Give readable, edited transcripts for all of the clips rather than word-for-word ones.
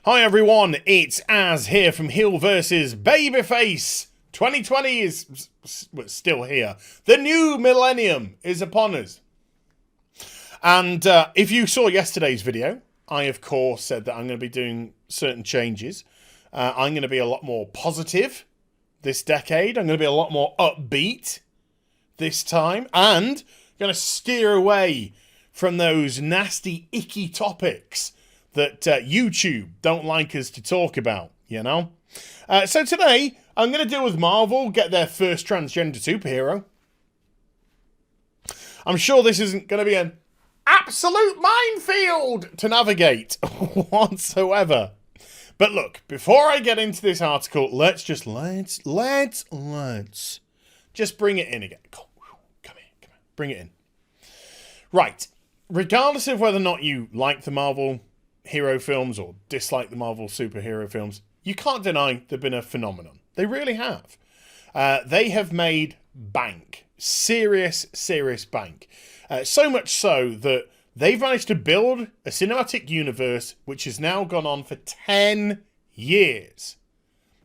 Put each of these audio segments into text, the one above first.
Hi everyone, it's Az here from HeelvsBabyface. 2020 is still here. The new millennium is upon us. And if you saw yesterday's video, I of course said that I'm going to be doing certain changes. I'm going to be a lot more positive this decade. I'm going to be a lot more upbeat this time. And going to steer away from those nasty, icky topics that YouTube don't like us to talk about, you know? So today, I'm going to deal with Marvel, get their first transgender superhero. I'm sure this isn't going to be an absolute minefield to navigate whatsoever. But look, before I get into this article, let's just bring it in again. Come here, bring it in. Right, regardless of whether or not you like the Marvel hero films or dislike the Marvel superhero films, you can't deny they've been a phenomenon. They really have. They have made bank. Serious bank. So much so that they've managed to build a cinematic universe which has now gone on for 10 years.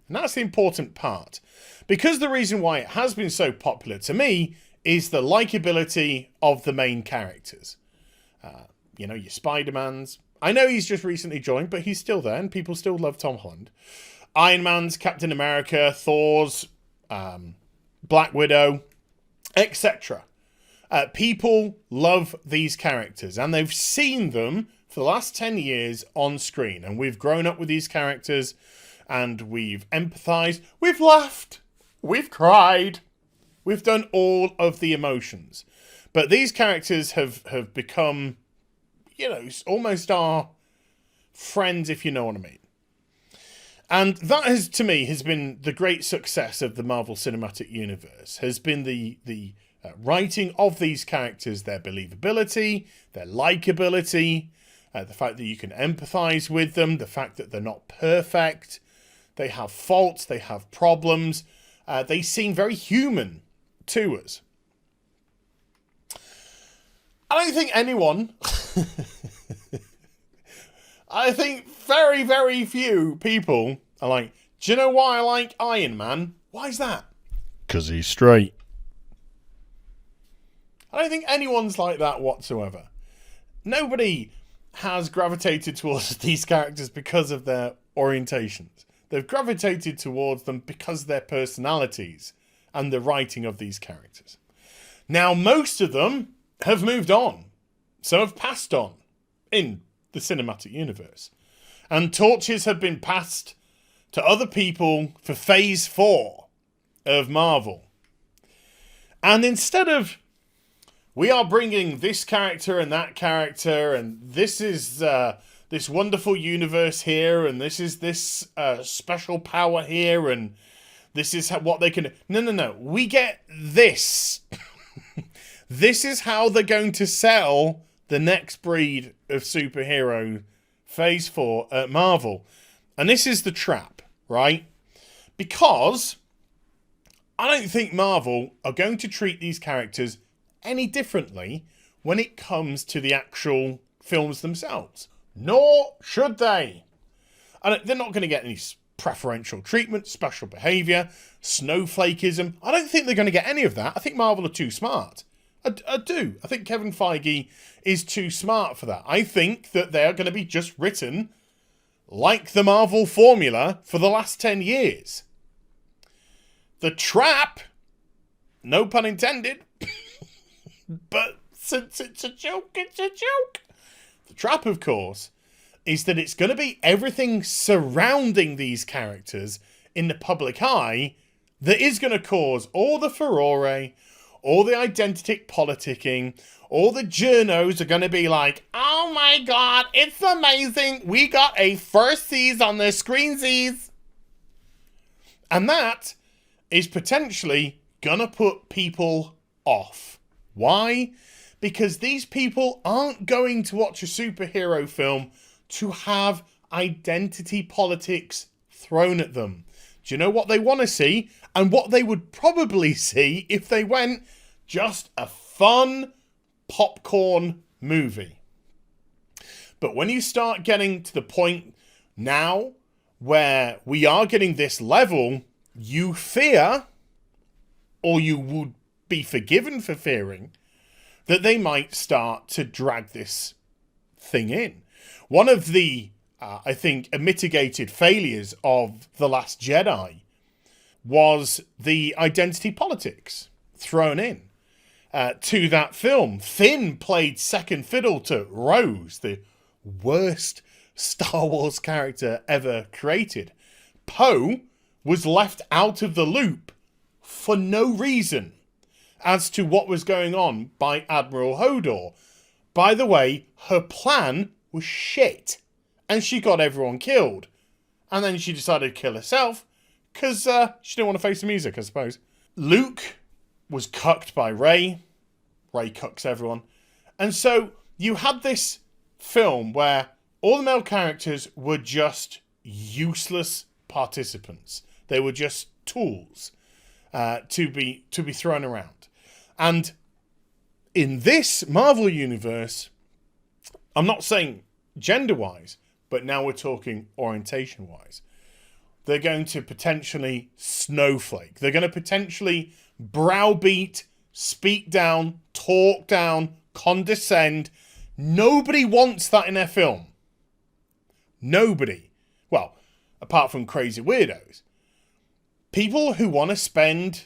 And that's the important part. Because the reason why it has been so popular to me is the likability of the main characters. You know, your Spider-Mans. I know he's just recently joined, but he's still there, and people still love Tom Holland. Iron Man's, Captain America, Thor's, Black Widow, etc. People love these characters, and they've seen them for the last 10 years on screen. And we've grown up with these characters, and we've empathized, we've laughed, we've cried, we've done all of the emotions. But these characters have become, you know, almost our friends, if you know what I mean. And that has, to me, has been the great success of the Marvel Cinematic Universe, has been the writing of these characters, their believability, their likability, the fact that you can empathize with them, the fact that they're not perfect, they have faults, they have problems, they seem very human to us. I don't think anyone, I think very few people are like, do you know why I like Iron Man? Why is that? Because he's straight. I don't think anyone's like that whatsoever. Nobody has gravitated towards these characters because of their orientations. They've gravitated towards them because of their personalities and the writing of these characters. Now, most of them have moved on. Some have passed on in the cinematic universe. And torches have been passed to other people for phase 4 of Marvel. And instead of, we are bringing this character and that character, and this is this wonderful universe here, and this is this special power here, and this is what they can... No. We get this. This is how they're going to sell the next breed of superhero phase 4 at Marvel. And this is the trap, right? Because I don't think Marvel are going to treat these characters any differently when it comes to the actual films themselves. Nor should they. And they're not going to get any preferential treatment, special behaviour, snowflakism. I don't think they're going to get any of that. I think Marvel are too smart. I do. I think Kevin Feige is too smart for that. I think that they're going to be just written like the Marvel formula for the last 10 years. The trap, no pun intended, but since it's a joke, it's a joke. The trap, of course, is that it's going to be everything surrounding these characters in the public eye that is going to cause all the furore, all the identity politicking, all the journos are going to be like, oh my god, it's amazing, we got a first-sees on the screensies. And that is potentially going to put people off. Why? Because these people aren't going to watch a superhero film to have identity politics thrown at them. Do you know what they want to see? And what they would probably see if they went just a fun popcorn movie. But when you start getting to the point Now, where we are getting this level, you fear, or you would be forgiven for fearing, that they might start to drag this thing in. One of the, I think, mitigated failures of The Last Jedi was the identity politics thrown in to that film. Finn played second fiddle to Rose, the worst Star Wars character ever created. Poe was left out of the loop for no reason as to what was going on by Admiral Hodor. By the way, her plan was shit, and she got everyone killed. And then she decided to kill herself, because she didn't want to face the music, I suppose. Luke was cucked by Rey. Rey cucks everyone. And so you had this film where all the male characters were just useless participants. They were just tools to be thrown around. And in this Marvel universe, I'm not saying gender-wise, but now we're talking orientation-wise. They're going to potentially snowflake. They're going to potentially browbeat, speak down, talk down, condescend. Nobody wants that in their film. Nobody. Well, apart from crazy weirdos. People who want to spend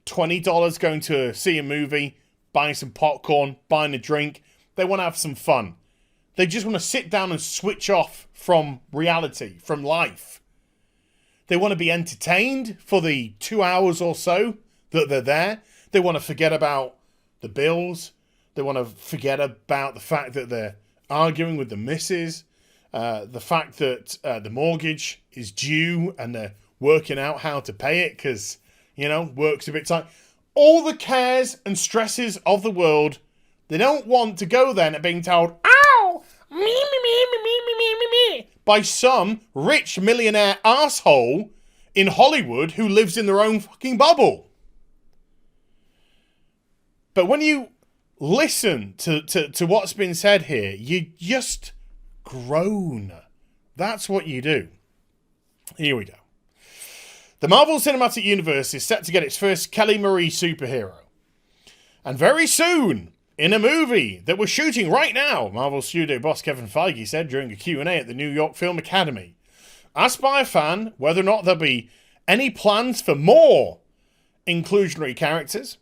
$20 going to see a movie, buying some popcorn, buying a drink. They want to have some fun. They just want to sit down and switch off from reality, from life. They want to be entertained for the 2 hours or so that they're there. They want to forget about the bills. They want to forget about the fact that they're arguing with the missus. The fact that the mortgage is due and they're working out how to pay it because, work's a bit tight. All the cares and stresses of the world, they don't want to go then at being told, ow, me, by some rich millionaire arsehole in Hollywood who lives in their own fucking bubble. But when you listen to what's been said here, you just groan. That's what you do. Here we go. The Marvel Cinematic Universe is set to get its first Kelly Marie superhero. And very soon, in a movie that we're shooting right now, Marvel studio boss Kevin Feige said during a Q&A at the New York Film Academy. Asked by a fan whether or not there'll be any plans for more inclusionary characters.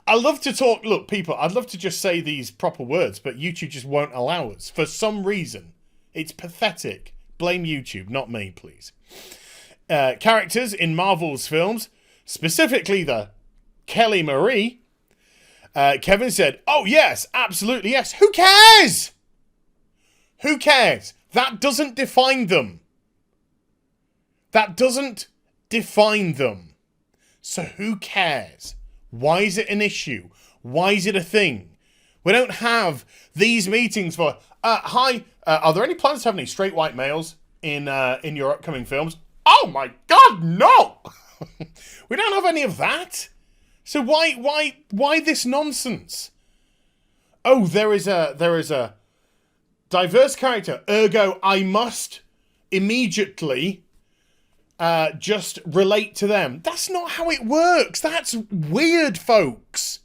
I love to talk, look, people, I'd love to just say these proper words, but YouTube just won't allow us. For some reason. It's pathetic. Blame YouTube, not me, please. Characters in Marvel's films, specifically the Kelly Marie, Kevin said, oh yes, absolutely yes. Who cares? Who cares? That doesn't define them. That doesn't define them. So who cares? Why is it an issue? Why is it a thing? We don't have these meetings for, hi, are there any plans to have any straight white males in your upcoming films? Oh my God, no! We don't have any of that. So why this nonsense? Oh, there is a diverse character, ergo I must immediately just relate to them. That's not how it works. That's weird, folks.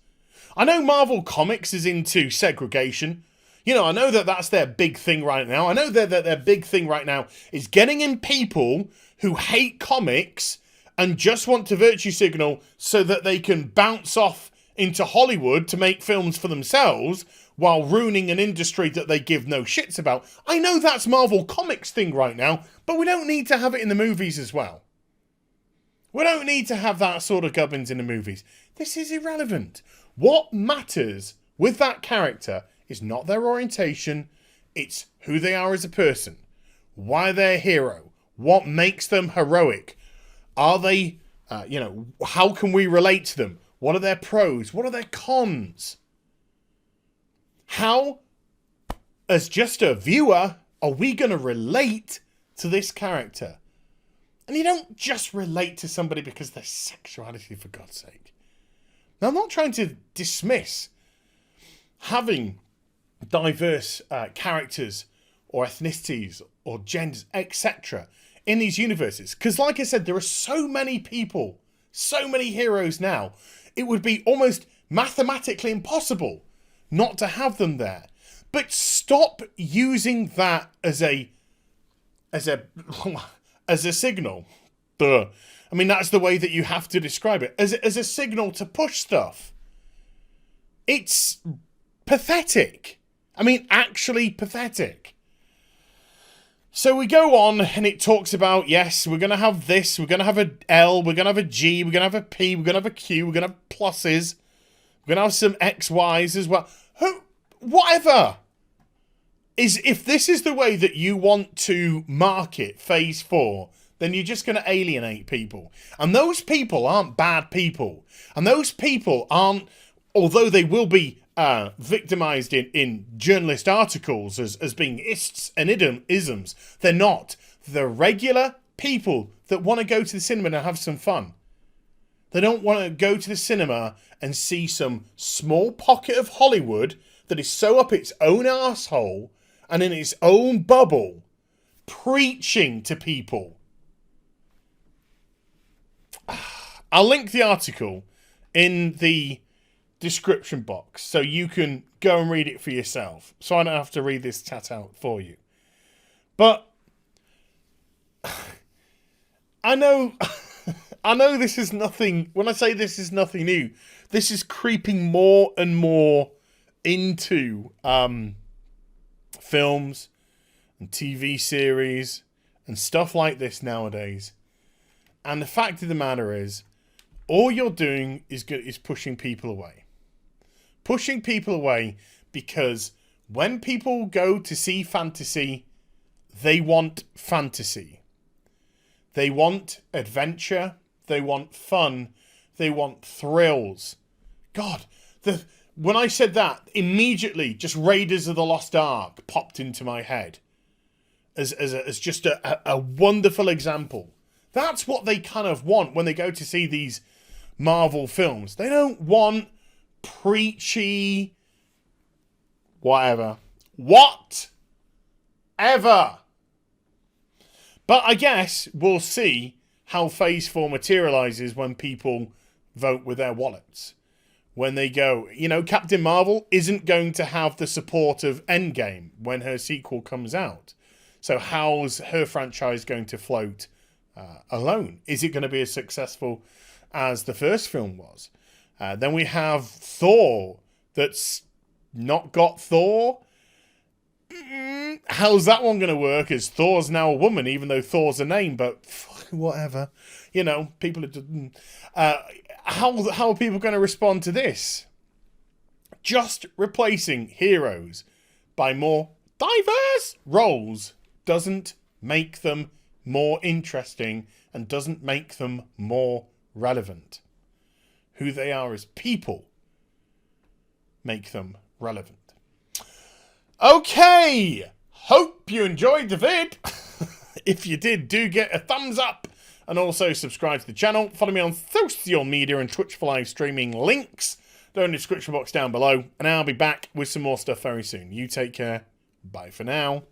I know Marvel Comics is into segregation. I know that that's their big thing right now. I know that their big thing right now is getting in people who hate comics and just want to virtue signal so that they can bounce off into Hollywood to make films for themselves while ruining an industry that they give no shits about. I know that's Marvel Comics thing right now, but we don't need to have it in the movies as well. We don't need to have that sort of gubbins in the movies. This is irrelevant. What matters with that character is not their orientation, it's who they are as a person. Why they're a hero. What makes them heroic? Are they, how can we relate to them? What are their pros? What are their cons? How, as just a viewer, are we going to relate to this character? And you don't just relate to somebody because of their sexuality, for God's sake. Now, I'm not trying to dismiss having diverse characters or ethnicities or genders, etc. in these universes. Because like I said, there are so many people, so many heroes now, it would be almost mathematically impossible not to have them there. But stop using that as a signal. Duh. I mean, that's the way that you have to describe it. As a signal to push stuff. It's pathetic. I mean, actually pathetic. So we go on and it talks about, yes, we're going to have this, we're going to have a L, we're going to have a G, we're going to have a P, we're going to have a Q, we're going to have pluses, we're going to have some XYs as well. Whatever. If this is the way that you want to market Phase 4, then you're just going to alienate people. And those people aren't bad people. And those people aren't, although they will be victimized in journalist articles as being ists and isms, they're not. They're regular people that want to go to the cinema and have some fun. They don't want to go to the cinema and see some small pocket of Hollywood that is so up its own arsehole and in its own bubble preaching to people. I'll link the article in the description box so you can go and read it for yourself, so I don't have to read this chat out for you. But I know this is nothing. When I say this is nothing new, this is creeping more and more into films and TV series and stuff like this nowadays. And the fact of the matter is, all you're doing is pushing people away. Pushing people away because when people go to see fantasy, they want fantasy. They want adventure. They want fun. They want thrills. God, when I said that, immediately just Raiders of the Lost Ark popped into my head as just a wonderful example. That's what they kind of want when they go to see these Marvel films. They don't want preachy whatever. Whatever. But I guess we'll see how Phase 4 materializes when people vote with their wallets. When they go, Captain Marvel isn't going to have the support of Endgame when her sequel comes out. So how's her franchise going to float alone? Is it going to be as successful as the first film was? Then we have Thor that's not got Thor. How's that one going to work? As Thor's now a woman, even though Thor's a name, but whatever. People are... how are people going to respond to this? Just replacing heroes by more diverse roles doesn't make them more interesting and doesn't make them more relevant. Who they are as people make them relevant. Okay, hope you enjoyed the vid. If you did, do get a thumbs up and also subscribe to the channel. Follow me on social media and Twitch for live streaming. Links are in the description box down below, and I'll be back with some more stuff very soon. You take care. Bye for now.